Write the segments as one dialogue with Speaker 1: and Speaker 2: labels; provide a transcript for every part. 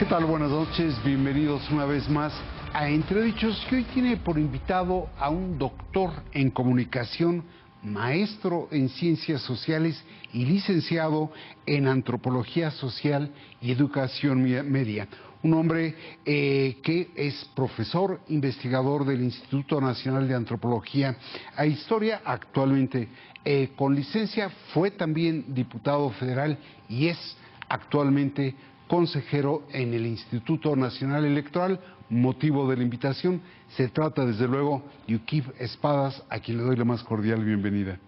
Speaker 1: ¿Qué tal? Buenas noches, bienvenidos una vez más a Entredichos, que hoy tiene por invitado a un doctor en comunicación, maestro en ciencias sociales y licenciado en antropología social y educación media. Un hombre que es profesor investigador del Instituto Nacional de Antropología e Historia, actualmente con licencia, fue también diputado federal y es actualmente consejero en el Instituto Nacional Electoral. Motivo de la invitación, se trata desde luego de Uquib Espadas, a quien le doy la más cordial bienvenida.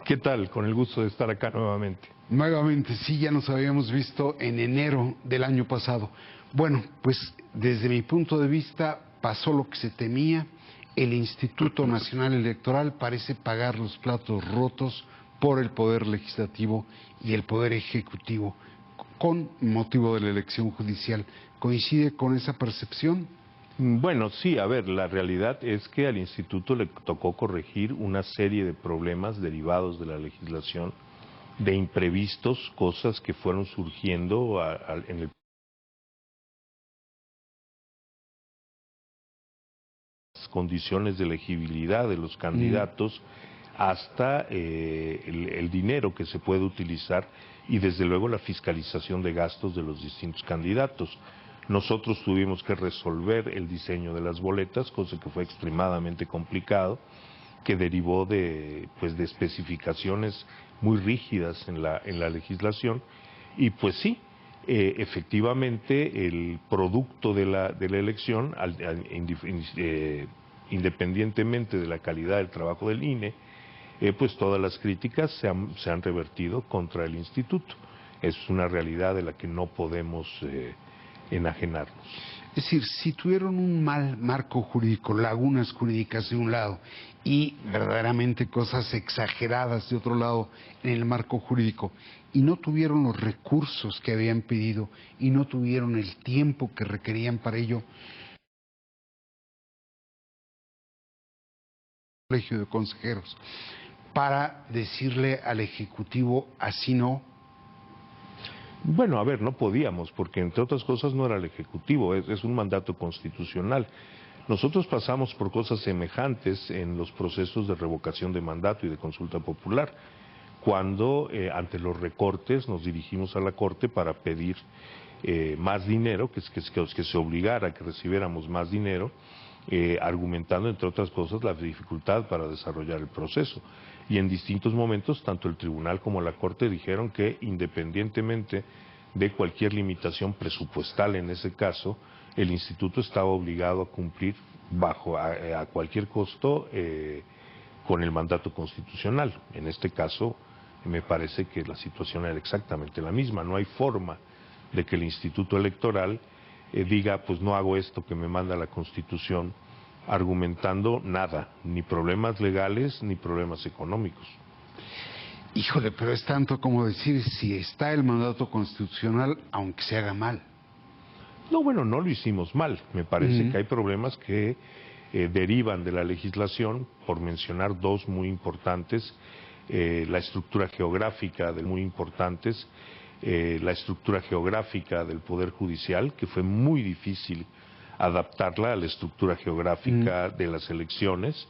Speaker 2: ¿Qué tal? Con el gusto de estar acá nuevamente.
Speaker 1: Nuevamente, sí, ya nos habíamos visto en enero del año pasado. Bueno, pues desde mi punto de vista pasó lo que se temía. El Instituto Nacional Electoral parece pagar los platos rotos por el Poder Legislativo y el Poder Ejecutivo con motivo de la elección judicial. ¿Coincide con esa percepción?
Speaker 2: Bueno, sí, a ver, la realidad es que al instituto le tocó corregir una serie de problemas derivados de la legislación, de imprevistos, cosas que fueron surgiendo en el condiciones de elegibilidad de los candidatos, hasta el dinero que se puede utilizar y desde luego la fiscalización de gastos de los distintos candidatos. Nosotros tuvimos que resolver el diseño de las boletas, cosa que fue extremadamente complicado, que derivó de especificaciones muy rígidas en la legislación, y pues sí, efectivamente el producto de la elección, independientemente de la calidad del trabajo del INE, pues todas las críticas se han revertido contra el instituto. Es una realidad de la que no podemos enajenarnos.
Speaker 1: Es decir, si tuvieron un mal marco jurídico, lagunas jurídicas de un lado y verdaderamente cosas exageradas de otro lado en el marco jurídico, y no tuvieron los recursos que habían pedido y no tuvieron el tiempo que requerían para ello, colegio de consejeros, para decirle al Ejecutivo así no.
Speaker 2: Bueno, a ver, no podíamos, porque entre otras cosas no era el Ejecutivo, es un mandato constitucional. Nosotros pasamos por cosas semejantes en los procesos de revocación de mandato y de consulta popular, cuando ante los recortes nos dirigimos a la Corte para pedir más dinero, que se obligara a que recibiéramos más dinero, argumentando entre otras cosas la dificultad para desarrollar el proceso. Y en distintos momentos, tanto el tribunal como la Corte dijeron que independientemente de cualquier limitación presupuestal en ese caso, el instituto estaba obligado a cumplir a cualquier costo con el mandato constitucional. En este caso, me parece que la situación era exactamente la misma. No hay forma de que el Instituto Electoral diga, pues no hago esto que me manda la Constitución, argumentando nada, ni problemas legales ni problemas económicos.
Speaker 1: Híjole, pero es tanto como decir, si está el mandato constitucional, aunque se haga mal.
Speaker 2: No, bueno, no lo hicimos mal. Me parece que hay problemas que derivan de la legislación, por mencionar dos muy importantes, la estructura geográfica muy importantes, la estructura geográfica del Poder Judicial, que fue muy difícil adaptarla a la estructura geográfica de las elecciones,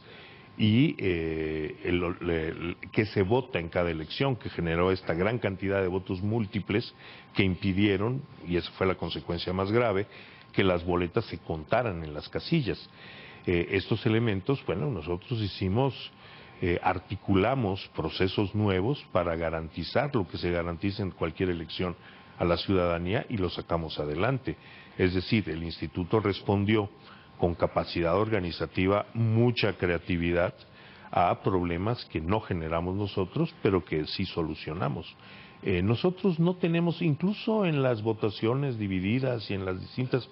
Speaker 2: y que se vota en cada elección, que generó esta gran cantidad de votos múltiples que impidieron, y esa fue la consecuencia más grave, que las boletas se contaran en las casillas. Estos elementos, bueno, nosotros articulamos procesos nuevos para garantizar lo que se garantiza en cualquier elección a la ciudadanía, y lo sacamos adelante. Es decir, el instituto respondió con capacidad organizativa, mucha creatividad, a problemas que no generamos nosotros, pero que sí solucionamos. Nosotros no tenemos, incluso en las votaciones divididas y en las distintas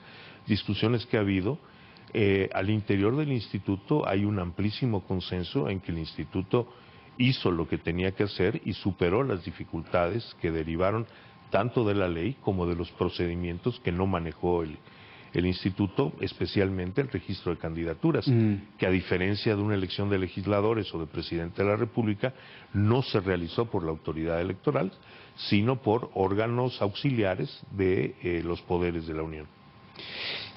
Speaker 2: discusiones que ha habido, al interior del instituto hay un amplísimo consenso en que el instituto hizo lo que tenía que hacer y superó las dificultades que derivaron tanto de la ley como de los procedimientos que no manejó el instituto, especialmente el registro de candidaturas, que a diferencia de una elección de legisladores o de presidente de la República, no se realizó por la autoridad electoral, sino por órganos auxiliares de los poderes de la Unión.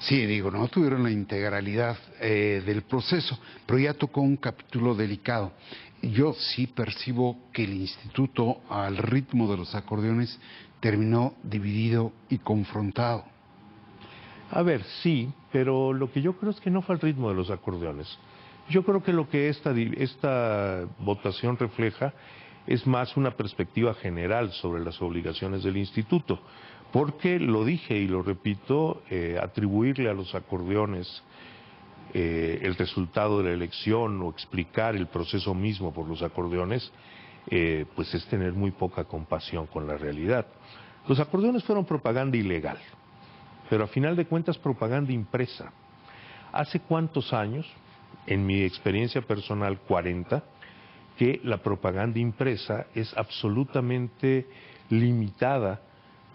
Speaker 1: Sí, digo, no tuvieron la integralidad del proceso, pero ya tocó un capítulo delicado. Yo sí percibo que el instituto, al ritmo de los acordeones, terminó dividido y confrontado.
Speaker 2: A ver, sí, pero lo que yo creo es que no fue al ritmo de los acordeones. Yo creo que lo que esta votación refleja es más una perspectiva general sobre las obligaciones del instituto, porque lo dije y lo repito, atribuirle a los acordeones el resultado de la elección o explicar el proceso mismo por los acordeones, pues es tener muy poca compasión con la realidad. Los acordeones fueron propaganda ilegal, pero a final de cuentas propaganda impresa. ¿Hace cuántos años, en mi experiencia personal 40, que la propaganda impresa es absolutamente limitada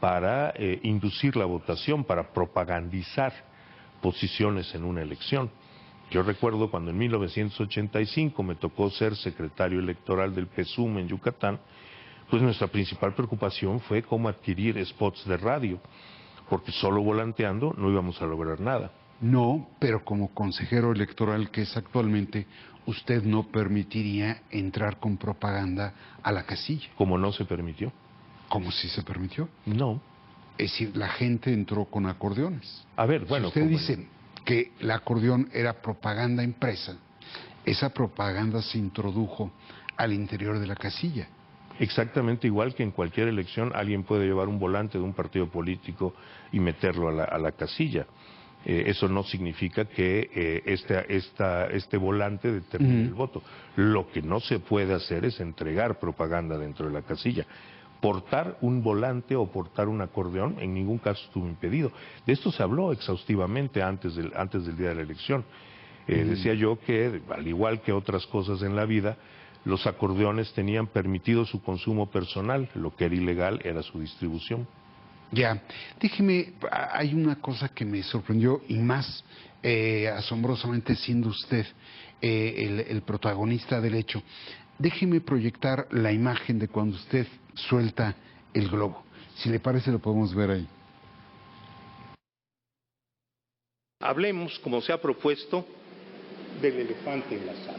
Speaker 2: para inducir la votación, para propagandizar posiciones en una elección? Yo recuerdo cuando en 1985 me tocó ser secretario electoral del PSUM en Yucatán, pues nuestra principal preocupación fue cómo adquirir spots de radio, porque solo volanteando no íbamos a lograr nada.
Speaker 1: No, pero como consejero electoral que es actualmente, usted no permitiría entrar con propaganda a la casilla.
Speaker 2: ¿Cómo no se permitió?
Speaker 1: ¿Cómo si se permitió?
Speaker 2: No.
Speaker 1: Es decir, la gente entró con acordeones.
Speaker 2: A ver, bueno,
Speaker 1: si usted dice que el acordeón era propaganda impresa, esa propaganda se introdujo al interior de la casilla.
Speaker 2: Exactamente igual que en cualquier elección alguien puede llevar un volante de un partido político y meterlo a la casilla. Eso no significa que este volante determine el voto. Lo que no se puede hacer es entregar propaganda dentro de la casilla. Portar un volante o portar un acordeón en ningún caso estuvo impedido. De esto se habló exhaustivamente antes del día de la elección. Decía yo que, al igual que otras cosas en la vida, los acordeones tenían permitido su consumo personal, lo que era ilegal era su distribución.
Speaker 1: Ya, déjeme, hay una cosa que me sorprendió y más asombrosamente siendo usted el protagonista del hecho. Déjeme proyectar la imagen de cuando usted suelta el globo. Si le parece lo podemos ver ahí.
Speaker 2: Hablemos, como se ha propuesto, del elefante en la sala.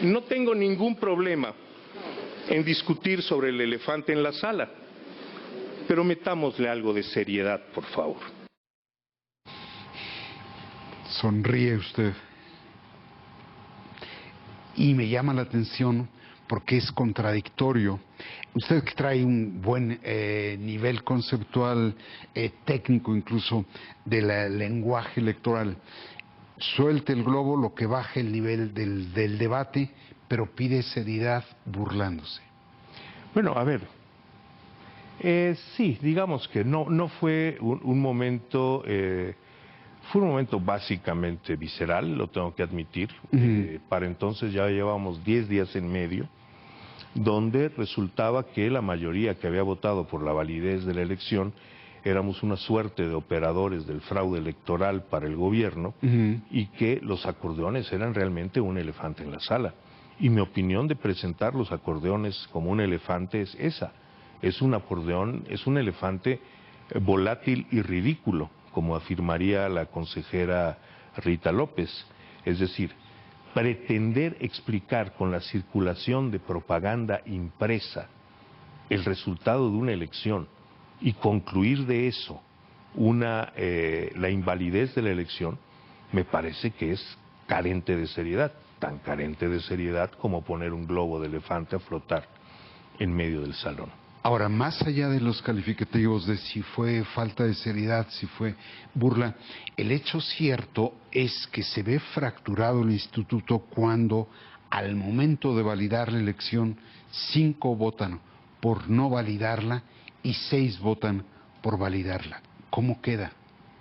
Speaker 2: No tengo ningún problema en discutir sobre el elefante en la sala, pero metámosle algo de seriedad, por favor.
Speaker 1: Sonríe usted. Y me llama la atención porque es contradictorio. Usted que trae un buen nivel conceptual, técnico incluso, del lenguaje electoral, suelte el globo, lo que baje el nivel del debate, pero pide seriedad burlándose.
Speaker 2: Bueno, a ver, sí, digamos que no fue un momento, fue un momento básicamente visceral, lo tengo que admitir. Para entonces ya llevábamos 10 días en medio, donde resultaba que la mayoría que había votado por la validez de la elección éramos una suerte de operadores del fraude electoral para el gobierno y que los acordeones eran realmente un elefante en la sala. Y mi opinión de presentar los acordeones como un elefante es esa. Es un acordeón, es un elefante volátil y ridículo, como afirmaría la consejera Rita López. Es decir, pretender explicar con la circulación de propaganda impresa el resultado de una elección y concluir de eso la invalidez de la elección, me parece que es carente de seriedad, tan carente de seriedad como poner un globo de elefante a flotar en medio del salón.
Speaker 1: Ahora, más allá de los calificativos de si fue falta de seriedad, si fue burla, el hecho cierto es que se ve fracturado el instituto cuando al momento de validar la elección 5 votan por no validarla y 6 votan por validarla. ¿Cómo queda?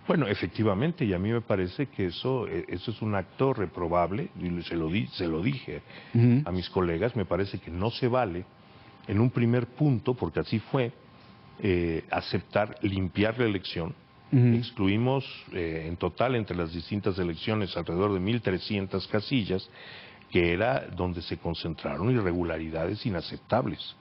Speaker 2: Bueno, efectivamente, y a mí me parece que eso es un acto reprobable, y se lo dije a mis colegas, me parece que no se vale en un primer punto, porque así fue, aceptar limpiar la elección Excluimos en total entre las distintas elecciones alrededor de 1.300 casillas, que era donde se concentraron irregularidades inaceptables.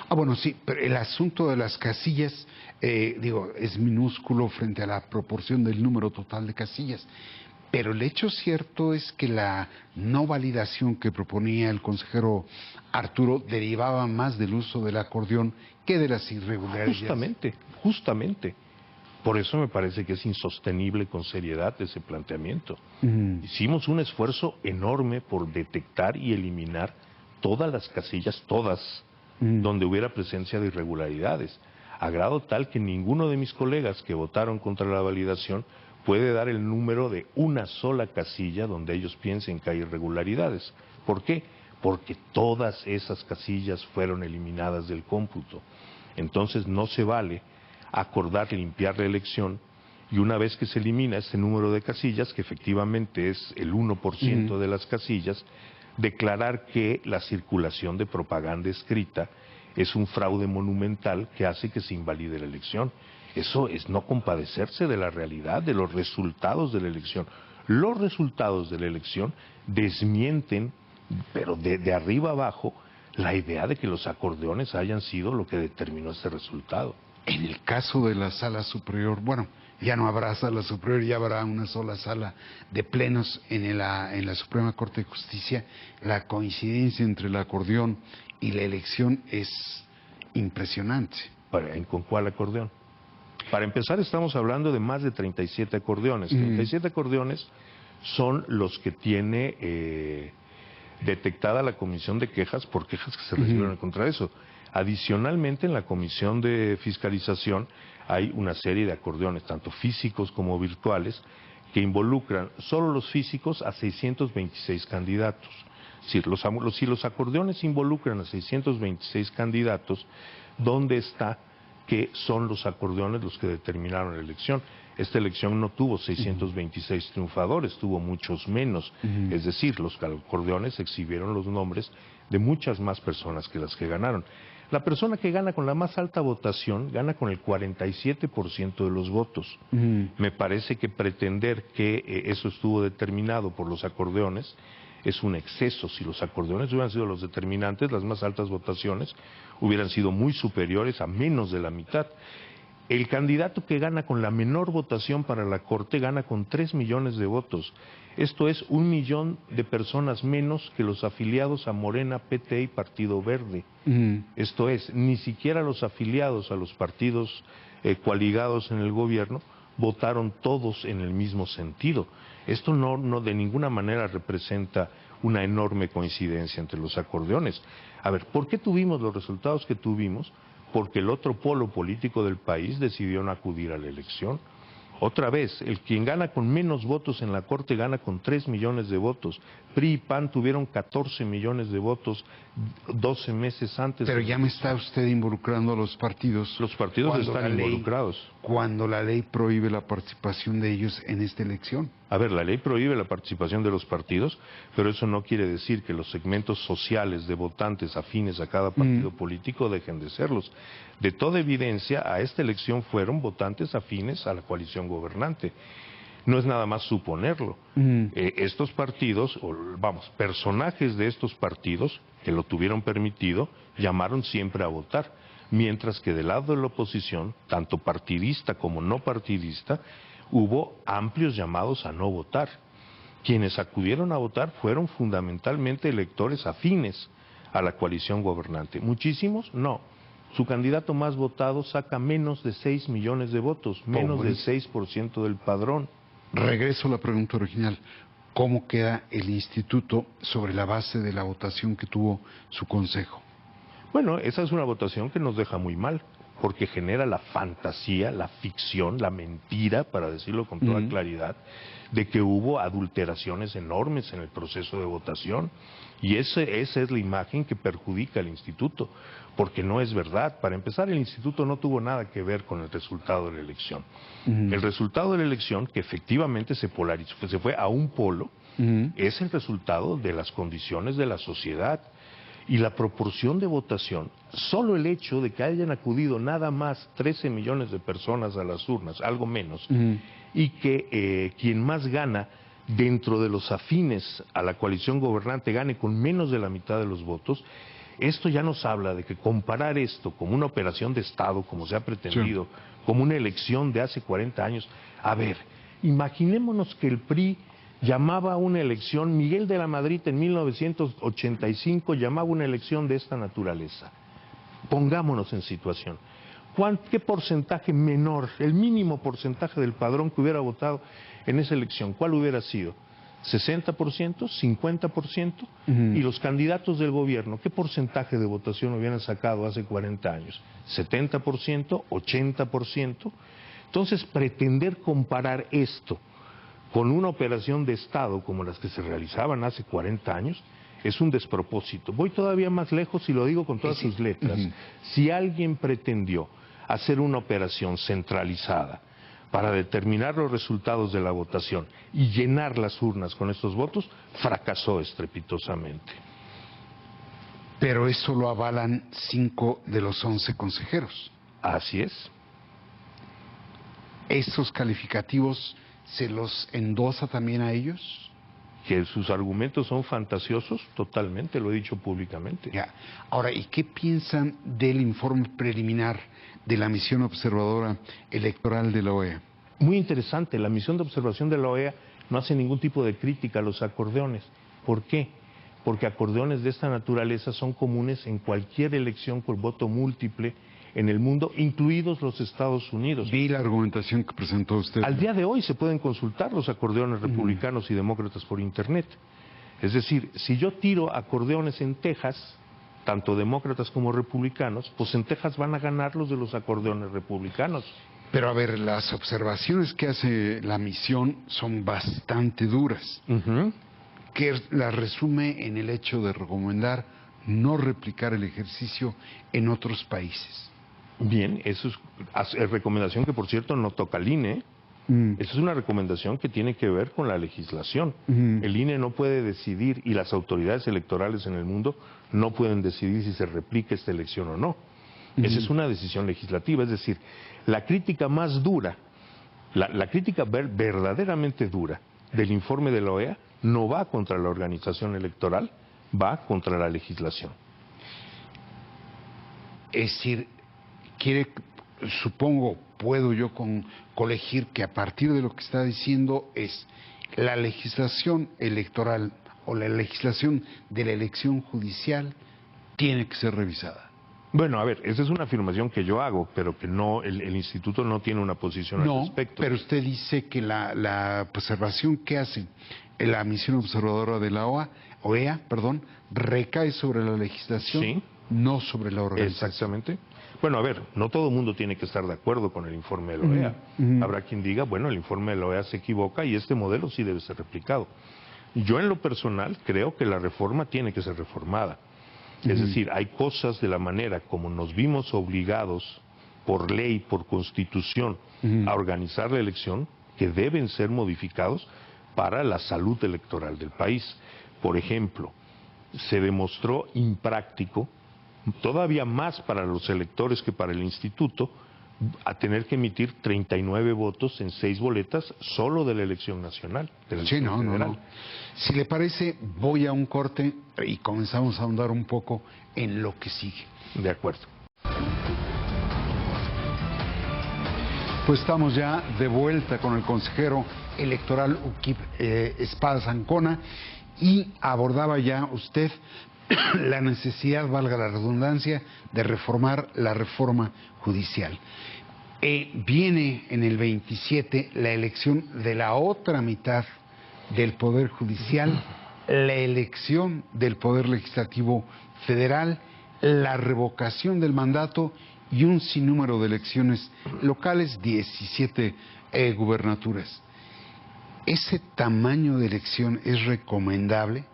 Speaker 1: Bueno, sí, pero el asunto de las casillas, es minúsculo frente a la proporción del número total de casillas. Pero el hecho cierto es que la no validación que proponía el consejero Arturo derivaba más del uso del acordeón que de las irregularidades.
Speaker 2: Justamente. Por eso me parece que es insostenible con seriedad ese planteamiento. Hicimos un esfuerzo enorme por detectar y eliminar todas las casillas, todas, donde hubiera presencia de irregularidades, a grado tal que ninguno de mis colegas que votaron contra la validación puede dar el número de una sola casilla donde ellos piensen que hay irregularidades. ¿Por qué? Porque todas esas casillas fueron eliminadas del cómputo. Entonces no se vale acordar limpiar la elección y una vez que se elimina ese número de casillas, que efectivamente es el 1% de las casillas, declarar que la circulación de propaganda escrita es un fraude monumental que hace que se invalide la elección. Eso es no compadecerse de la realidad, de los resultados de la elección. Los resultados de la elección desmienten, pero de arriba abajo, la idea de que los acordeones hayan sido lo que determinó ese resultado.
Speaker 1: En el caso de la Sala Superior, ya no habrá Sala Superior, ya habrá una sola sala de plenos en la Suprema Corte de Justicia. La coincidencia entre el acordeón y la elección es impresionante.
Speaker 2: ¿Con cuál acordeón? Para empezar, estamos hablando de más de 37 acordeones. 37 acordeones son los que tiene detectada la Comisión de Quejas por quejas que se recibieron contra eso. Adicionalmente, en la Comisión de Fiscalización hay una serie de acordeones, tanto físicos como virtuales, que involucran solo los físicos a 626 candidatos. Si los acordeones involucran a 626 candidatos, ¿dónde está que son los acordeones los que determinaron la elección? Esta elección no tuvo 626 triunfadores, tuvo muchos menos. Es decir, los acordeones exhibieron los nombres de muchas más personas que las que ganaron. La persona que gana con la más alta votación gana con el 47% de los votos. Me parece que pretender que eso estuvo determinado por los acordeones es un exceso. Si los acordeones hubieran sido los determinantes, las más altas votaciones hubieran sido muy superiores a menos de la mitad. El candidato que gana con la menor votación para la Corte gana con 3 millones de votos. Esto es 1 millón de personas menos que los afiliados a Morena, PT y Partido Verde. Esto es, ni siquiera los afiliados a los partidos coaligados en el gobierno votaron todos en el mismo sentido. Esto no de ninguna manera representa una enorme coincidencia entre los acordeones. A ver, ¿por qué tuvimos los resultados que tuvimos? Porque el otro polo político del país decidió no acudir a la elección. Otra vez, quien gana con menos votos en la Corte gana con 3 millones de votos. PRI y PAN tuvieron 14 millones de votos 12 meses antes.
Speaker 1: Pero ya me está usted involucrando a los partidos.
Speaker 2: Los partidos están involucrados.
Speaker 1: Cuando la ley prohíbe la participación de ellos en esta elección.
Speaker 2: A ver, la ley prohíbe la participación de los partidos, pero eso no quiere decir que los segmentos sociales de votantes afines a cada partido político dejen de serlos. De toda evidencia, a esta elección fueron votantes afines a la coalición gobernante. No es nada más suponerlo. Estos partidos, personajes de estos partidos que lo tuvieron permitido, llamaron siempre a votar, mientras que del lado de la oposición, tanto partidista como no partidista, hubo amplios llamados a no votar. Quienes acudieron a votar fueron fundamentalmente electores afines a la coalición gobernante. ¿Muchísimos? No. Su candidato más votado saca menos de 6 millones de votos, menos del 6% del padrón.
Speaker 1: Regreso a la pregunta original. ¿Cómo queda el instituto sobre la base de la votación que tuvo su consejo?
Speaker 2: Bueno, esa es una votación que nos deja muy mal, porque genera la fantasía, la ficción, la mentira, para decirlo con toda claridad, de que hubo adulteraciones enormes en el proceso de votación. Y esa es la imagen que perjudica al instituto, porque no es verdad. Para empezar, el instituto no tuvo nada que ver con el resultado de la elección. El resultado de la elección, que efectivamente se polarizó, se fue a un polo, es el resultado de las condiciones de la sociedad. Y la proporción de votación, solo el hecho de que hayan acudido nada más 13 millones de personas a las urnas, algo menos, y que quien más gana dentro de los afines a la coalición gobernante gane con menos de la mitad de los votos, esto ya nos habla de que comparar esto como una operación de Estado, como se ha pretendido, como una elección de hace 40 años, a ver, imaginémonos que el PRI llamaba a una elección, Miguel de la Madrid en 1985 llamaba una elección de esta naturaleza. Pongámonos en situación. ¿Qué porcentaje menor, el mínimo porcentaje del padrón que hubiera votado en esa elección, cuál hubiera sido? ¿60%? ¿50%? Y los candidatos del gobierno, ¿qué porcentaje de votación hubieran sacado hace 40 años? ¿70%? ¿80%? Entonces, pretender comparar esto con una operación de Estado como las que se realizaban hace 40 años, es un despropósito. Voy todavía más lejos y lo digo con todas sus letras. Si alguien pretendió hacer una operación centralizada para determinar los resultados de la votación y llenar las urnas con estos votos, fracasó estrepitosamente.
Speaker 1: Pero eso lo avalan 5 de los 11 consejeros.
Speaker 2: Así es.
Speaker 1: ¿Estos calificativos se los endosa también a ellos?
Speaker 2: Que sus argumentos son fantasiosos, totalmente, lo he dicho públicamente.
Speaker 1: Ya. Ahora, ¿y qué piensan del informe preliminar de la misión observadora electoral de la OEA?
Speaker 2: Muy interesante, la misión de observación de la OEA no hace ningún tipo de crítica a los acordeones. ¿Por qué? Porque acordeones de esta naturaleza son comunes en cualquier elección por voto múltiple en el mundo, incluidos los Estados Unidos.
Speaker 1: Vi la argumentación que presentó usted.
Speaker 2: Al día de hoy se pueden consultar los acordeones republicanos y demócratas por Internet. Es decir, si yo tiro acordeones en Texas, tanto demócratas como republicanos, pues en Texas van a ganar los de los acordeones republicanos.
Speaker 1: Pero a ver, las observaciones que hace la misión son bastante duras, que las resume en el hecho de recomendar no replicar el ejercicio en otros países.
Speaker 2: Bien, eso es recomendación que, por cierto, no toca al INE. Esa es una recomendación que tiene que ver con la legislación. El INE no puede decidir, y las autoridades electorales en el mundo no pueden decidir si se replica esta elección o no. Esa es una decisión legislativa. Es decir, la crítica más dura, la crítica verdaderamente dura del informe de la OEA no va contra la organización electoral, va contra la legislación.
Speaker 1: Es decir, supongo, puedo yo colegir que a partir de lo que está diciendo es la legislación electoral o la legislación de la elección judicial tiene que ser revisada.
Speaker 2: Bueno, a ver, esa es una afirmación que yo hago, pero que no, el instituto no tiene una posición al respecto.
Speaker 1: Pero usted dice que la observación que hace la misión observadora de la OEA, recae sobre la legislación,
Speaker 2: sí,
Speaker 1: no sobre la organización.
Speaker 2: Exactamente. Bueno, a ver, no todo el mundo tiene que estar de acuerdo con el informe de la OEA. Habrá quien diga, bueno, el informe de la OEA se equivoca y este modelo sí debe ser replicado. Yo en lo personal creo que la reforma tiene que ser reformada. Es decir, hay cosas de la manera como nos vimos obligados por ley, por constitución, a organizar la elección, que deben ser modificados para la salud electoral del país. Por ejemplo, se demostró impráctico, todavía más para los electores que para el instituto, a tener que emitir 39 votos en 6 boletas solo de la elección nacional. De la elección federal.
Speaker 1: No. Si le parece, voy a un corte y comenzamos a ahondar un poco en lo que sigue.
Speaker 2: De acuerdo.
Speaker 1: Pues estamos ya de vuelta con el consejero electoral Ukip Espadas Ancona y abordaba ya usted la necesidad, valga la redundancia, de reformar la reforma judicial. Viene en el 27 la elección de la otra mitad del Poder Judicial, la elección del Poder Legislativo Federal, la revocación del mandato y un sinnúmero de elecciones locales, 17 gubernaturas. ¿Ese tamaño de elección es recomendable?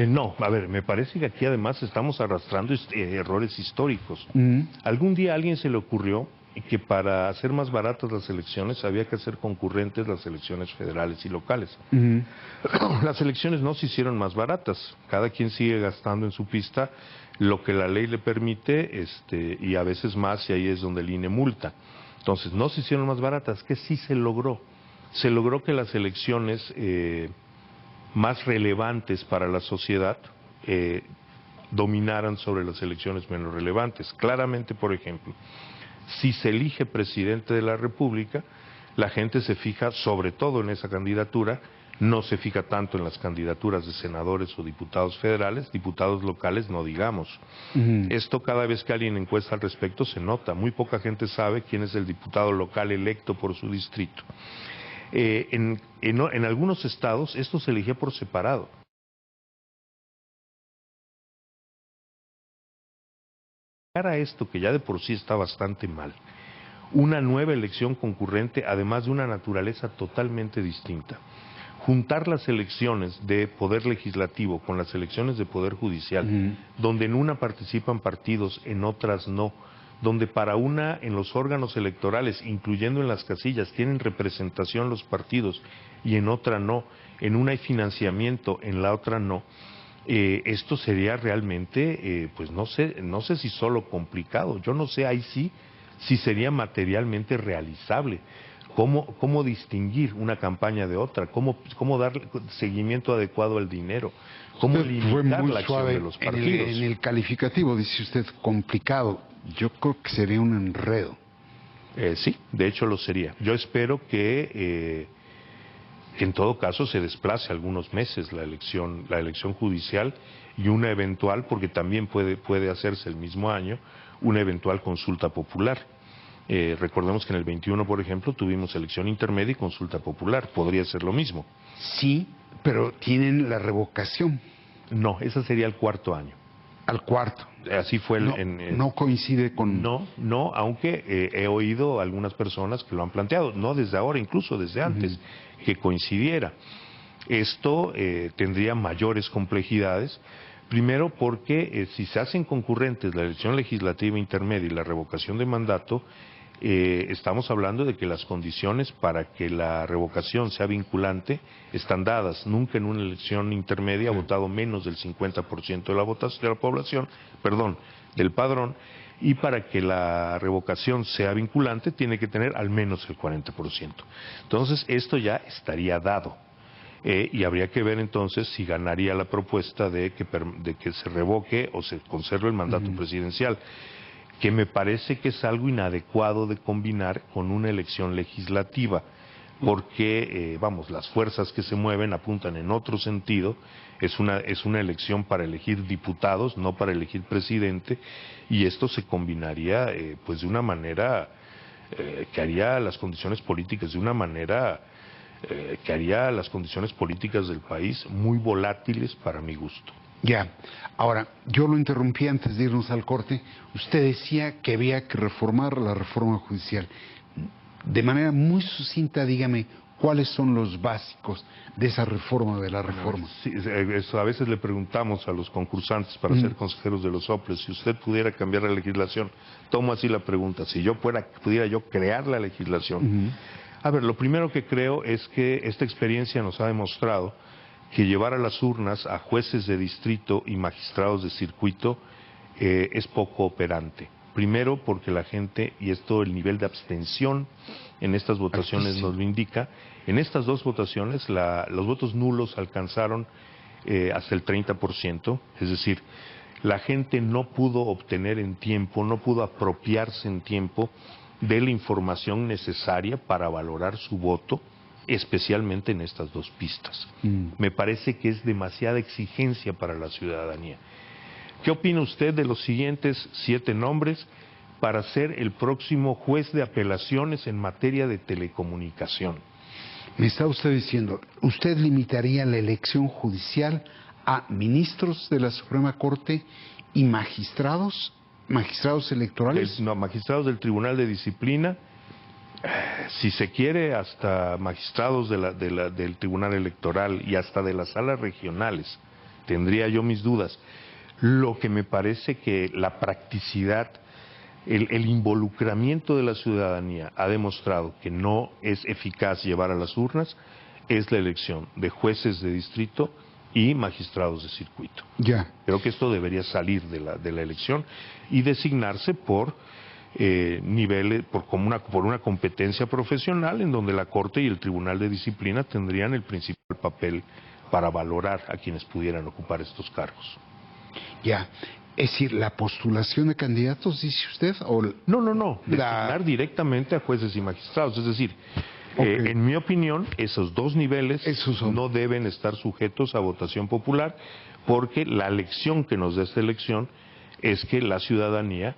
Speaker 2: No, a ver, me parece que aquí además estamos arrastrando errores históricos. Algún día a alguien se le ocurrió que para hacer más baratas las elecciones había que hacer concurrentes las elecciones federales y locales. Las elecciones no se hicieron más baratas, cada quien sigue gastando en su pista lo que la ley le permite, y a veces más, y ahí es donde el INE multa. Entonces, no se hicieron más baratas, que sí se logró. Se logró que las elecciones más relevantes para la sociedad dominaran sobre las elecciones menos relevantes. Claramente, por ejemplo, si se elige presidente de la República, la gente se fija sobre todo en esa candidatura, no se fija tanto en las candidaturas de senadores o diputados federales, diputados locales no digamos. Esto cada vez que alguien encuesta al respecto se nota, muy poca gente sabe quién es el diputado local electo por su distrito. En algunos estados esto se elegía por separado. Para esto, que ya de por sí está bastante mal, una nueva elección concurrente, además de una naturaleza totalmente distinta. Juntar las elecciones de poder legislativo con las elecciones de poder judicial, donde en una participan partidos, en otras no, donde para una en los órganos electorales, incluyendo en las casillas, tienen representación los partidos y en otra no, en una hay financiamiento, en la otra no. Esto sería realmente, pues no sé si solo complicado, yo no sé ahí sí si sería materialmente realizable. ¿Cómo distinguir una campaña de otra? ¿Cómo darle seguimiento adecuado al dinero? ¿Cómo limitar la acción de los partidos?
Speaker 1: En el calificativo dice usted complicado. Yo creo que sería un enredo.
Speaker 2: Sí, de hecho lo sería. Yo espero que en todo caso se desplace algunos meses la elección judicial y una eventual, porque también puede hacerse el mismo año, una eventual consulta popular. Recordemos que en el 21, por ejemplo, tuvimos elección intermedia y consulta popular. Podría ser lo mismo.
Speaker 1: Sí, pero tienen la revocación.
Speaker 2: No, ese sería el cuarto año.
Speaker 1: Al cuarto.
Speaker 2: Así fue.
Speaker 1: No coincide con...
Speaker 2: No, aunque he oído algunas personas que lo han planteado, no desde ahora, incluso desde antes, que coincidiera. Esto tendría mayores complejidades. Primero porque si se hacen concurrentes la elección legislativa intermedia y la revocación de mandato, estamos hablando de que las condiciones para que la revocación sea vinculante están dadas. Nunca en una elección intermedia ha votado menos del 50% de la población, del padrón, y para que la revocación sea vinculante tiene que tener al menos el 40%. Entonces esto ya estaría dado. Y habría que ver entonces si ganaría la propuesta de que se revoque o se conserve el mandato presidencial, que me parece que es algo inadecuado de combinar con una elección legislativa, porque, las fuerzas que se mueven apuntan en otro sentido. Es una elección para elegir diputados, no para elegir presidente, y esto se combinaría pues de una manera que haría las condiciones políticas de una manera que haría las condiciones políticas del país muy volátiles para mi gusto.
Speaker 1: Ya. Ahora, yo lo interrumpí antes de irnos al corte. Usted decía que había que reformar la reforma judicial. De manera muy sucinta, dígame, ¿cuáles son los básicos de esa reforma de la reforma?
Speaker 2: Sí, a veces le preguntamos a los concursantes para ser consejeros de los OPLES, si usted pudiera cambiar la legislación, tomo así la pregunta, si yo pudiera yo crear la legislación. A ver, lo primero que creo es que esta experiencia nos ha demostrado que llevar a las urnas a jueces de distrito y magistrados de circuito es poco operante. Primero porque la gente, y esto el nivel de abstención en estas votaciones nos lo indica, en estas dos votaciones los votos nulos alcanzaron hasta el 30%, es decir, la gente no pudo obtener en tiempo, no pudo apropiarse en tiempo de la información necesaria para valorar su voto, especialmente en estas dos pistas. Me parece que es demasiada exigencia para la ciudadanía. ¿Qué opina usted de los siguientes 7 nombres para ser el próximo juez de apelaciones en materia de telecomunicación?
Speaker 1: Me está usted diciendo, ¿usted limitaría la elección judicial a ministros de la Suprema Corte y magistrados electorales?
Speaker 2: No, magistrados del Tribunal de Disciplina, si se quiere hasta magistrados del Tribunal Electoral y hasta de las salas regionales. Tendría yo mis dudas. Lo que me parece que la practicidad el involucramiento de la ciudadanía ha demostrado que no es eficaz llevar a las urnas, es la elección de jueces de distrito y magistrados de circuito.
Speaker 1: Ya.
Speaker 2: Creo que esto debería salir de la elección y designarse por niveles, por una competencia profesional en donde la Corte y el Tribunal de Disciplina tendrían el principal papel para valorar a quienes pudieran ocupar estos cargos.
Speaker 1: Ya. Es decir, ¿la postulación de candidatos, dice usted? O
Speaker 2: No. Designar directamente a jueces y magistrados. Es decir, en mi opinión, esos dos niveles no deben estar sujetos a votación popular, porque la lección que nos da esta elección es que la ciudadanía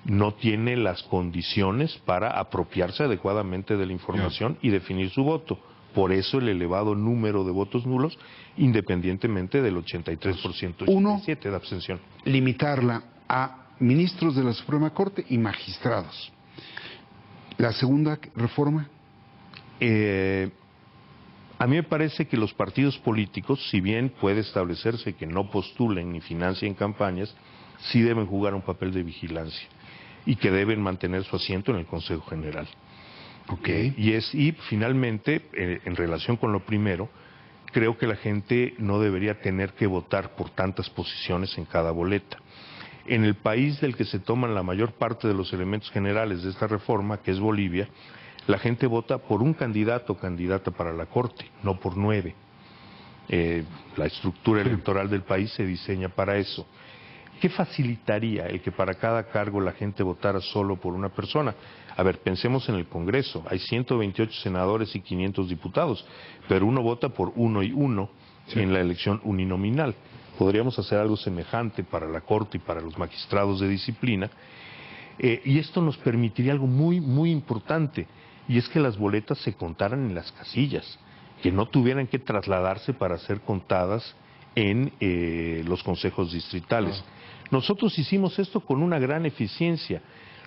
Speaker 2: no tiene las condiciones para apropiarse adecuadamente de la información y definir su voto. Por eso el elevado número de votos nulos, independientemente del 83% de abstención.
Speaker 1: Limitarla a ministros de la Suprema Corte y magistrados. ¿La segunda reforma?
Speaker 2: A mí me parece que los partidos políticos, si bien puede establecerse que no postulen ni financien campañas, sí deben jugar un papel de vigilancia y que deben mantener su asiento en el Consejo General. Y finalmente, en relación con lo primero, creo que la gente no debería tener que votar por tantas posiciones en cada boleta. En el país del que se toman la mayor parte de los elementos generales de esta reforma, que es Bolivia, la gente vota por un candidato o candidata para la Corte, no por 9. La estructura electoral del país se diseña para eso. ¿Qué facilitaría el que para cada cargo la gente votara solo por una persona? A ver, pensemos en el Congreso. Hay 128 senadores y 500 diputados, pero uno vota por uno y uno en la elección uninominal. Podríamos hacer algo semejante para la Corte y para los magistrados de disciplina. Y esto nos permitiría algo muy, muy importante, y es que las boletas se contaran en las casillas, que no tuvieran que trasladarse para ser contadas en los consejos distritales. Nosotros hicimos esto con una gran eficiencia.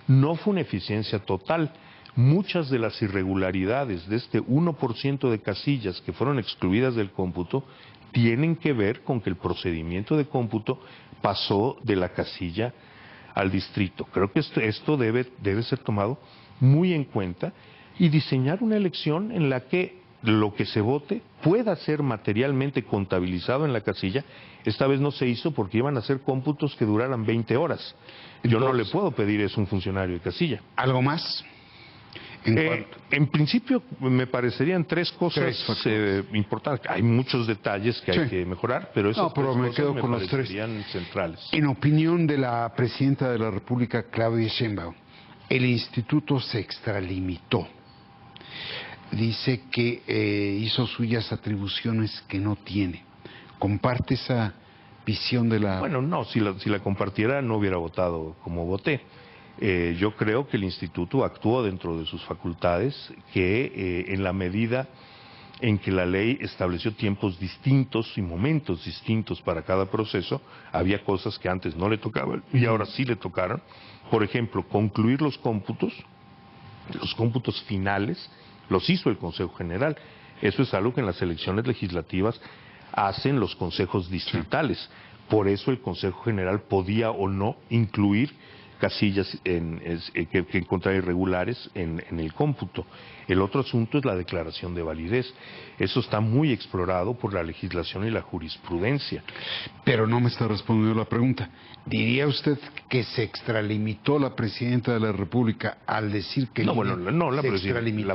Speaker 2: No fue una eficiencia total. Muchas de las irregularidades de este 1% de casillas que fueron excluidas del cómputo tienen que ver con que el procedimiento de cómputo pasó de la casilla al distrito. Creo que esto debe ser tomado muy en cuenta y diseñar una elección en la que lo que se vote pueda ser materialmente contabilizado en la casilla. Esta vez no se hizo porque iban a hacer cómputos que duraran 20 horas. Yo no le puedo pedir eso a un funcionario de casilla.
Speaker 1: ¿Algo más?
Speaker 2: En principio me parecerían tres cosas importantes. Hay muchos detalles que hay que mejorar, pero esas
Speaker 1: me quedo con los tres
Speaker 2: centrales.
Speaker 1: En opinión de la presidenta de la República, Claudia Sheinbaum, el instituto se extralimitó. Dice que hizo suyas atribuciones que no tiene. ¿Comparte esa visión de la...?
Speaker 2: Bueno, no, si la compartiera no hubiera votado como voté. Yo creo que el instituto actuó dentro de sus facultades, que en la medida en que la ley estableció tiempos distintos y momentos distintos para cada proceso, había cosas que antes no le tocaban y ahora sí le tocaron. Por ejemplo, concluir los cómputos finales, los hizo el Consejo General. Eso es algo que en las elecciones legislativas hacen los consejos distritales. Por eso el Consejo General podía o no incluir casillas que encontrar irregulares en el cómputo. El otro asunto es la declaración de validez. Eso está muy explorado por la legislación y la jurisprudencia.
Speaker 1: Pero no me está respondiendo la pregunta. ¿Diría usted que se extralimitó la presidenta de la República al decir que
Speaker 2: la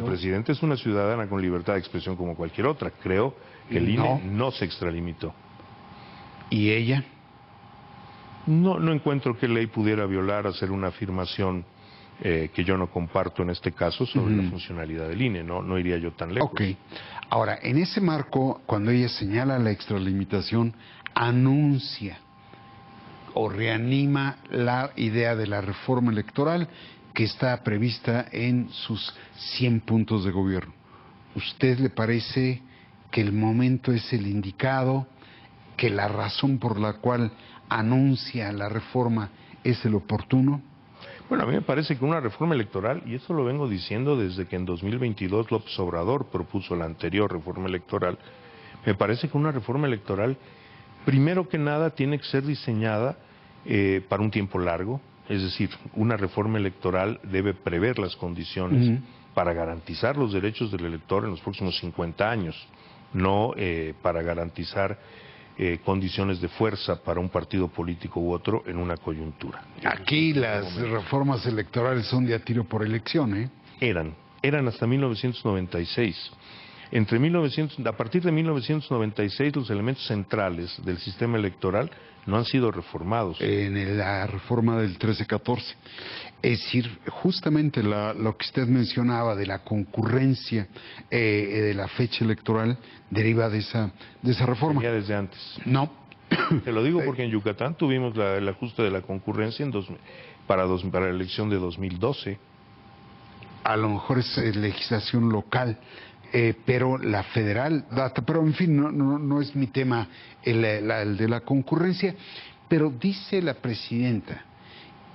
Speaker 2: presidenta es una ciudadana con libertad de expresión como cualquier otra? Creo que el INE no se extralimitó.
Speaker 1: ¿Y ella?
Speaker 2: No encuentro que ley pudiera violar hacer una afirmación que yo no comparto en este caso sobre la funcionalidad del INE. No iría yo tan lejos.
Speaker 1: Ok. Ahora, en ese marco, cuando ella señala la extralimitación, anuncia o reanima la idea de la reforma electoral que está prevista en sus 100 puntos de gobierno. ¿Usted le parece que el momento es el indicado, que la razón por la cual anuncia la reforma es el oportuno?
Speaker 2: Bueno, a mí me parece que una reforma electoral, y eso lo vengo diciendo desde que en 2022 López Obrador propuso la anterior reforma electoral, me parece que una reforma electoral, primero que nada, tiene que ser diseñada para un tiempo largo, Es decir, una reforma electoral debe prever las condiciones para garantizar los derechos del elector en los próximos 50 años, no para garantizar condiciones de fuerza para un partido político u otro en una coyuntura.
Speaker 1: Aquí las reformas electorales son de a tiro por elección, ¿eh?
Speaker 2: Eran hasta 1996. A partir de 1996 los elementos centrales del sistema electoral no han sido reformados.
Speaker 1: En la reforma del 13-14. Es decir, justamente lo que usted mencionaba de la concurrencia de la fecha electoral deriva de esa reforma.
Speaker 2: Ya desde antes.
Speaker 1: No.
Speaker 2: Te lo digo porque en Yucatán tuvimos el ajuste de la concurrencia para la elección de 2012.
Speaker 1: A lo mejor es legislación local. Pero la federal data, pero en fin, no es mi tema el de la concurrencia, pero dice la presidenta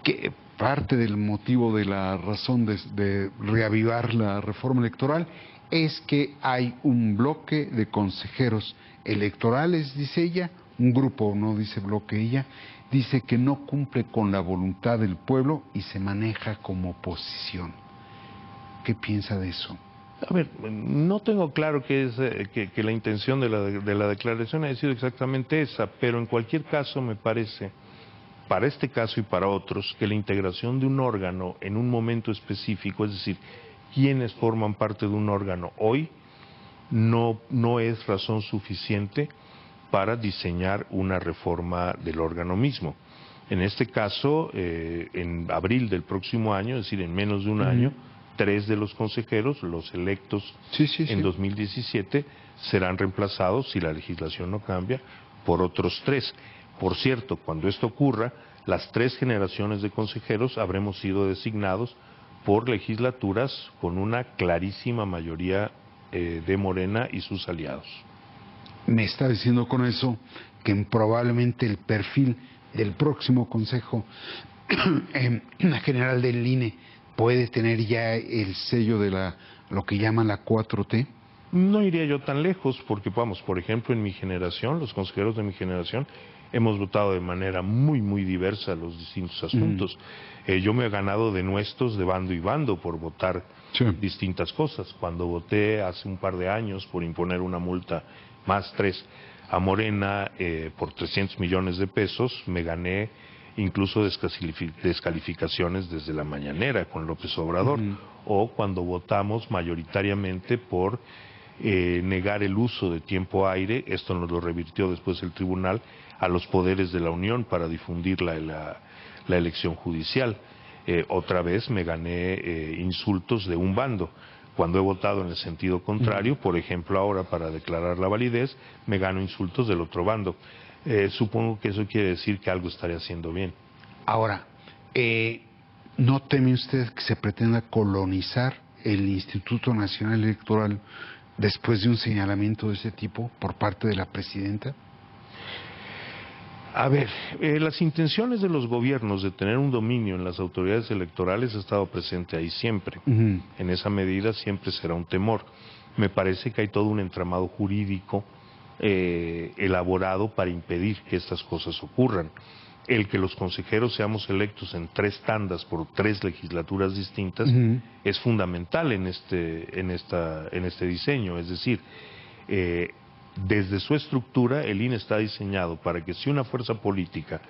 Speaker 1: que parte del motivo de la razón de reavivar la reforma electoral es que hay un bloque de consejeros electorales, dice ella, un grupo, no dice bloque ella, dice que no cumple con la voluntad del pueblo y se maneja como oposición. ¿Qué piensa de eso?
Speaker 2: A ver, no tengo claro que la intención de la declaración haya sido exactamente esa, pero en cualquier caso me parece, para este caso y para otros, que la integración de un órgano en un momento específico, es decir, quienes forman parte de un órgano hoy, no es razón suficiente para diseñar una reforma del órgano mismo. En este caso, en abril del próximo año, es decir, en menos de un año, 3 de los consejeros, los electos en 2017, serán reemplazados, si la legislación no cambia, por otros 3. Por cierto, cuando esto ocurra, las 3 generaciones de consejeros habremos sido designados por legislaturas con una clarísima mayoría de Morena y sus aliados.
Speaker 1: Me está diciendo con eso que probablemente el perfil del próximo Consejo General del INE puede tener ya el sello de lo que llaman la 4T.
Speaker 2: No iría yo tan lejos porque, vamos, por ejemplo, en mi generación, los consejeros de mi generación, hemos votado de manera muy diversa los distintos asuntos. Yo me he ganado denuestos de bando y bando por votar distintas cosas. Cuando voté hace un par de años por imponer una multa más 3 a Morena por 300 millones de pesos, me gané incluso descalificaciones desde la mañanera con López Obrador, o cuando votamos mayoritariamente por negar el uso de tiempo aire, esto nos lo revirtió después el tribunal, a los poderes de la Unión para difundir la elección judicial. Otra vez me gané insultos de un bando. Cuando he votado en el sentido contrario, por ejemplo ahora para declarar la validez, me gano insultos del otro bando. Supongo que eso quiere decir que algo estaré haciendo bien.
Speaker 1: Ahora, ¿no teme usted que se pretenda colonizar el Instituto Nacional Electoral después de un señalamiento de ese tipo por parte de la presidenta?
Speaker 2: A ver, las intenciones de los gobiernos de tener un dominio en las autoridades electorales ha estado presente ahí siempre. En esa medida siempre será un temor. Me parece que hay todo un entramado jurídico elaborado para impedir que estas cosas ocurran. El que los consejeros seamos electos en 3 tandas por 3 legislaturas distintas es fundamental en este diseño. Es decir, desde su estructura el INE está diseñado para que si una fuerza política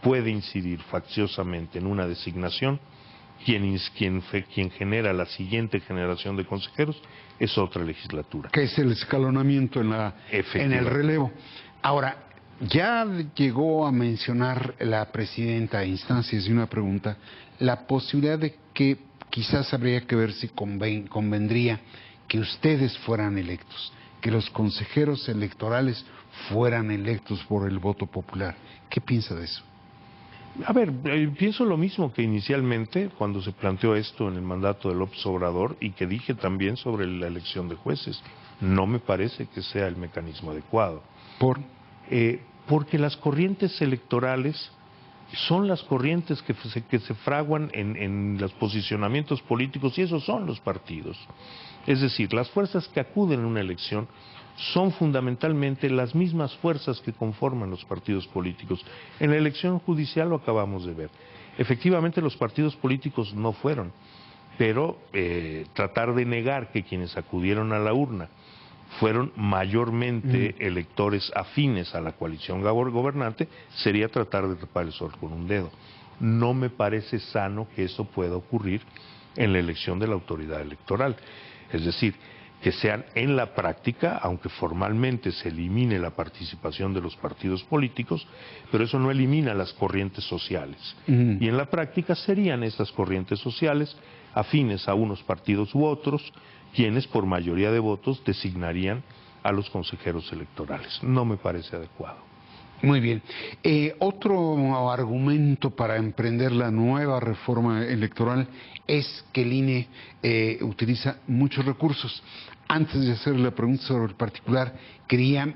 Speaker 2: puede incidir facciosamente en una designación, quien genera la siguiente generación de consejeros es otra legislatura.
Speaker 1: Que es el escalonamiento en el relevo. Ahora, ya llegó a mencionar la presidenta a instancias de una pregunta la posibilidad de que quizás habría que ver si convendría que ustedes fueran electos, que los consejeros electorales fueran electos por el voto popular. ¿Qué piensa de eso?
Speaker 2: A ver, pienso lo mismo que inicialmente cuando se planteó esto en el mandato de López Obrador y que dije también sobre la elección de jueces. No me parece que sea el mecanismo adecuado. Porque las corrientes electorales son las corrientes que se fraguan en los posicionamientos políticos y esos son los partidos. Es decir, las fuerzas que acuden a una elección son fundamentalmente las mismas fuerzas que conforman los partidos políticos. En la elección judicial lo acabamos de ver. Efectivamente, los partidos políticos no fueron, pero tratar de negar que quienes acudieron a la urna fueron mayormente electores afines a la coalición gobernante sería tratar de tapar el sol con un dedo. No me parece sano que eso pueda ocurrir en la elección de la autoridad electoral. Es decir, que sean en la práctica, aunque formalmente se elimine la participación de los partidos políticos, pero eso no elimina las corrientes sociales. Y en la práctica serían esas corrientes sociales afines a unos partidos u otros, quienes por mayoría de votos designarían a los consejeros electorales. No me parece adecuado.
Speaker 1: Muy bien. Otro argumento para emprender la nueva reforma electoral es que el INE utiliza muchos recursos. Antes de hacer la pregunta sobre el particular, quería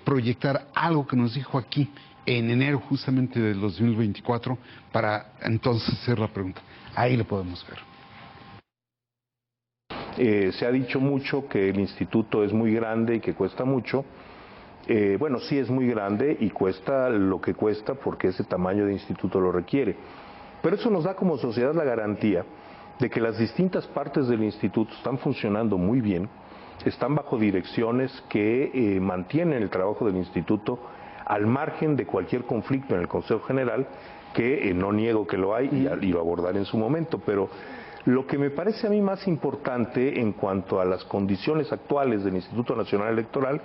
Speaker 1: proyectar algo que nos dijo aquí en enero justamente del 2024 para entonces hacer la pregunta. Ahí lo podemos ver.
Speaker 2: Se ha dicho mucho que el instituto es muy grande y que cuesta mucho. Bueno, sí es muy grande y cuesta lo que cuesta porque ese tamaño de instituto lo requiere. Pero eso nos da como sociedad la garantía de que las distintas partes del instituto están funcionando muy bien, están bajo direcciones que mantienen el trabajo del instituto al margen de cualquier conflicto en el Consejo General, que no niego que lo hay y lo abordaré en su momento, pero lo que me parece a mí más importante en cuanto a las condiciones actuales del Instituto Nacional Electoral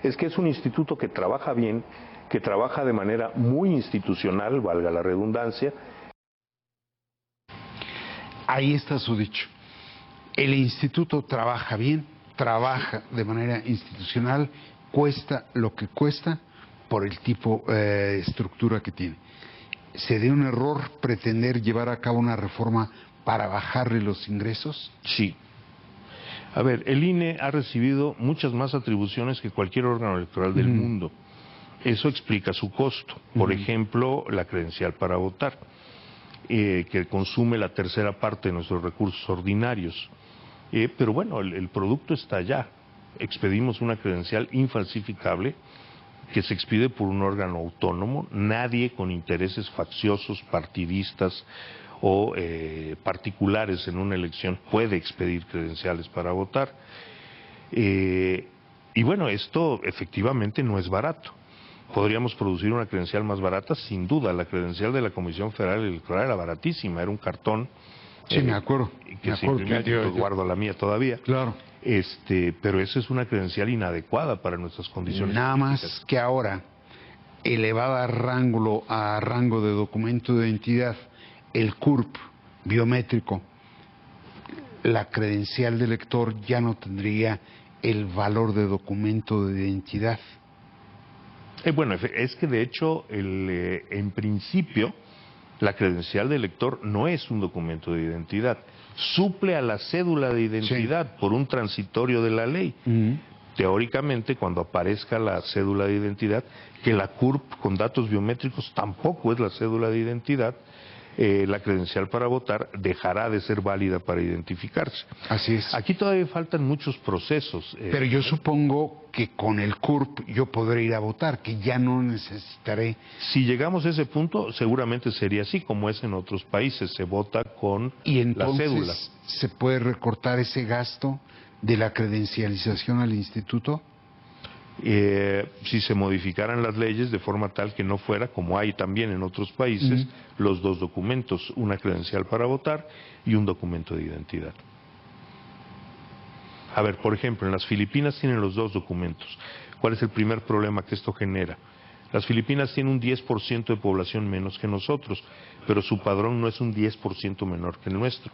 Speaker 2: es que es un instituto que trabaja bien, que trabaja de manera muy institucional, valga la redundancia.
Speaker 1: Ahí está su dicho. El instituto trabaja bien, trabaja de manera institucional, cuesta lo que cuesta por el tipo de estructura que tiene. ¿Sería un error pretender llevar a cabo una reforma para bajarle los ingresos?
Speaker 2: Sí. A ver, el INE ha recibido muchas más atribuciones que cualquier órgano electoral del mundo. Eso explica su costo. Por ejemplo, la credencial para votar, que consume la tercera parte de nuestros recursos ordinarios. Pero bueno, el producto está allá. Expedimos una credencial infalsificable que se expide por un órgano autónomo. Nadie con intereses facciosos, partidistas o particulares en una elección puede expedir credenciales para votar. Y bueno, esto efectivamente no es barato. Podríamos producir una credencial más barata, sin duda. La credencial de la Comisión Federal Electoral era baratísima, era un cartón.
Speaker 1: Sí, me acuerdo.
Speaker 2: Que simplemente guardo la mía todavía.
Speaker 1: Claro.
Speaker 2: Pero esa es una credencial inadecuada para nuestras condiciones.
Speaker 1: Nada más que ahora, elevada a rango de documento de identidad, el CURP biométrico, la credencial de elector ya no tendría el valor de documento de identidad.
Speaker 2: Bueno, es que de hecho, en principio, la credencial de elector no es un documento de identidad. Suple a la cédula de identidad por un transitorio de la ley. Teóricamente, cuando aparezca la cédula de identidad, que la CURP con datos biométricos tampoco es la cédula de identidad, la credencial para votar dejará de ser válida para identificarse.
Speaker 1: Así es.
Speaker 2: Aquí todavía faltan muchos procesos.
Speaker 1: Pero yo supongo que con el CURP yo podré ir a votar, que ya no necesitaré.
Speaker 2: Si llegamos a ese punto, seguramente sería así, como es en otros países, se vota con la cédula.
Speaker 1: ¿Se puede recortar ese gasto de la credencialización al instituto?
Speaker 2: Si se modificaran las leyes de forma tal que no fuera, como hay también en otros países, los dos documentos, una credencial para votar y un documento de identidad. A ver, por ejemplo, en las Filipinas tienen los dos documentos. ¿Cuál es el primer problema que esto genera? Las Filipinas tienen un 10% de población menos que nosotros, pero su padrón no es un 10% menor que el nuestro,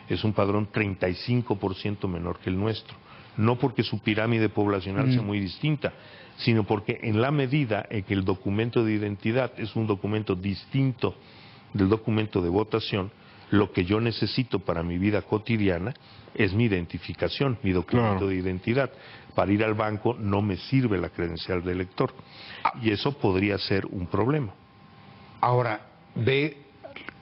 Speaker 2: es un padrón 35% menor que el nuestro. No porque su pirámide poblacional sea muy distinta, sino porque en la medida en que el documento de identidad es un documento distinto del documento de votación, lo que yo necesito para mi vida cotidiana es mi identificación, mi documento de identidad. Para ir al banco no me sirve la credencial de elector, y eso podría ser un problema.
Speaker 1: Ahora, ¿ve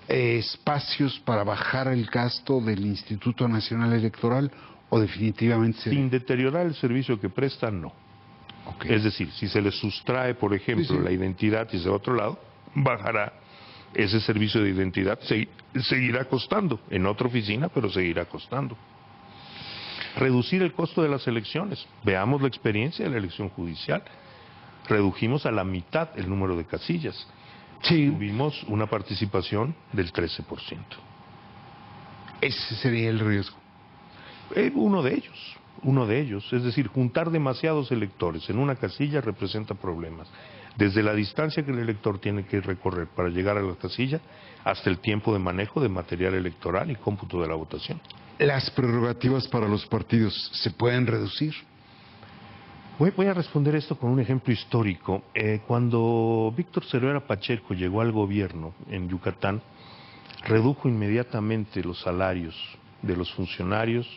Speaker 1: espacios para bajar el gasto del Instituto Nacional Electoral o definitivamente
Speaker 2: sin deteriorar el servicio que presta? No. Es decir, si se le sustrae, por ejemplo, la identidad y se va a otro lado, bajará ese servicio de identidad seguirá costando, en otra oficina, pero seguirá costando. Reducir el costo de las elecciones. Veamos la experiencia de la elección judicial. Redujimos a la mitad el número de casillas.
Speaker 1: Sí.
Speaker 2: Tuvimos una participación del 13%.
Speaker 1: Ese sería el riesgo.
Speaker 2: Uno de ellos. Es decir, juntar demasiados electores en una casilla representa problemas. Desde la distancia que el elector tiene que recorrer para llegar a la casilla hasta el tiempo de manejo de material electoral y cómputo de la votación.
Speaker 1: ¿Las prerrogativas para los partidos se pueden reducir?
Speaker 2: Voy a responder esto con un ejemplo histórico. Cuando Víctor Cervera Pacheco llegó al gobierno en Yucatán, redujo inmediatamente los salarios de los funcionarios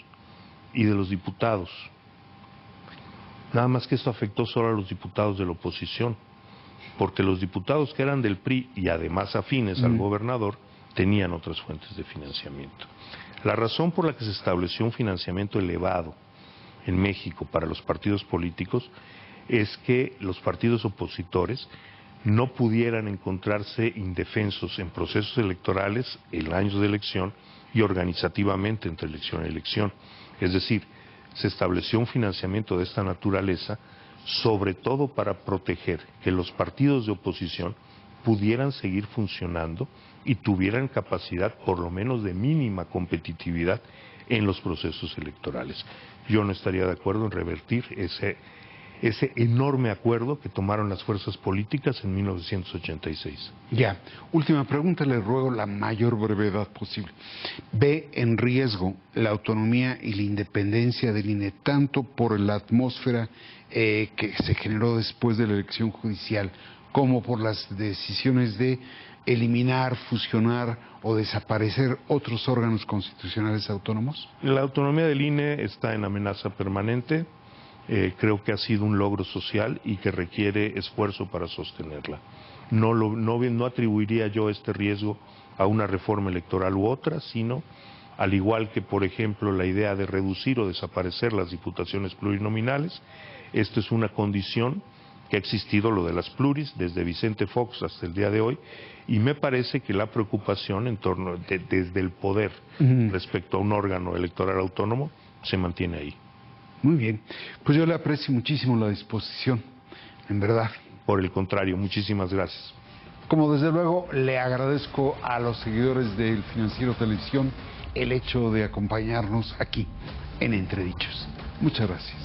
Speaker 2: y de los diputados. Nada más que esto afectó solo a los diputados de la oposición, porque los diputados que eran del PRI y además afines al gobernador tenían otras fuentes de financiamiento. La razón por la que se estableció un financiamiento elevado en México para los partidos políticos es que los partidos opositores no pudieran encontrarse indefensos en procesos electorales en años de elección y organizativamente entre elección y elección. Es decir, se estableció un financiamiento de esta naturaleza sobre todo para proteger que los partidos de oposición pudieran seguir funcionando y tuvieran capacidad por lo menos de mínima competitividad en los procesos electorales. Yo no estaría de acuerdo en revertir ese enorme acuerdo que tomaron las fuerzas políticas en 1986.
Speaker 1: Ya, última pregunta, le ruego la mayor brevedad posible. ¿Ve en riesgo la autonomía y la independencia del INE tanto por la atmósfera que se generó después de la elección judicial como por las decisiones de eliminar, fusionar o desaparecer otros órganos constitucionales autónomos?
Speaker 2: La autonomía del INE está en amenaza permanente. Creo que ha sido un logro social y que requiere esfuerzo para sostenerla. No atribuiría yo este riesgo a una reforma electoral u otra, sino al igual que, por ejemplo, la idea de reducir o desaparecer las diputaciones plurinominales. Esto es una condición que ha existido, lo de las pluris, desde Vicente Fox hasta el día de hoy, y me parece que la preocupación en torno desde el poder respecto a un órgano electoral autónomo se mantiene ahí.
Speaker 1: Muy bien, pues yo le aprecio muchísimo la disposición, en verdad.
Speaker 2: Por el contrario, muchísimas gracias.
Speaker 1: Como desde luego le agradezco a los seguidores del Financiero Televisión el hecho de acompañarnos aquí en Entredichos. Muchas gracias.